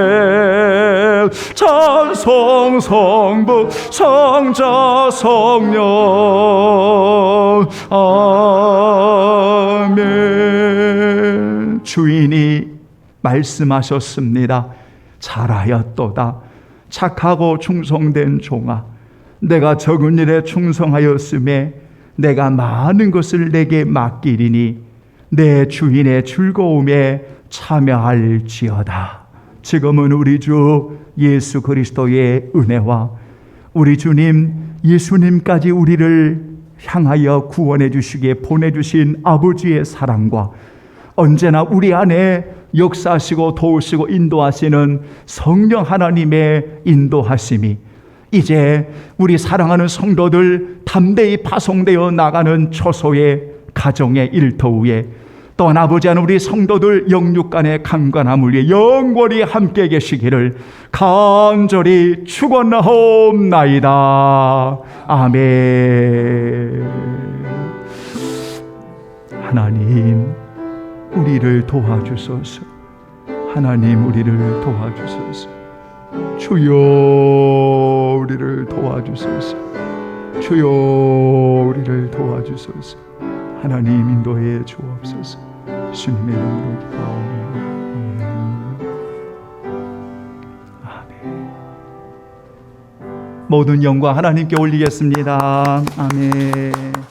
찬송 성부 성자 성령 아멘. 주인이 말씀하셨습니다. 잘하였도다. 착하고 충성된 종아, 내가 적은 일에 충성하였음에 내가 많은 것을 내게 맡기리니 내 주인의 즐거움에 참여할지어다. 지금은 우리 주 예수 그리스도의 은혜와 우리 주님 예수님까지 우리를 향하여 구원해 주시기에 보내주신 아버지의 사랑과 언제나 우리 안에 역사하시고 도우시고 인도하시는 성령 하나님의 인도하심이 이제 우리 사랑하는 성도들 담대히 파송되어 나가는 처소의 가정의 일터위에, 또한 아버지 하나님 우리 성도들 영육간의 강건함을 위해 영원히 함께 계시기를 간절히 축원하옵나이다. 아멘. 하나님, 우리를 도와주소서. 하나님, 우리를 도와주소서. 주여, 우리를 도와주소서. 주여, 우리를 도와주소서. 하나님, 인도해 주옵소서. 주님의 이름으로 기도하오며 아멘. 모든 영광 하나님께 올리겠습니다. 아멘.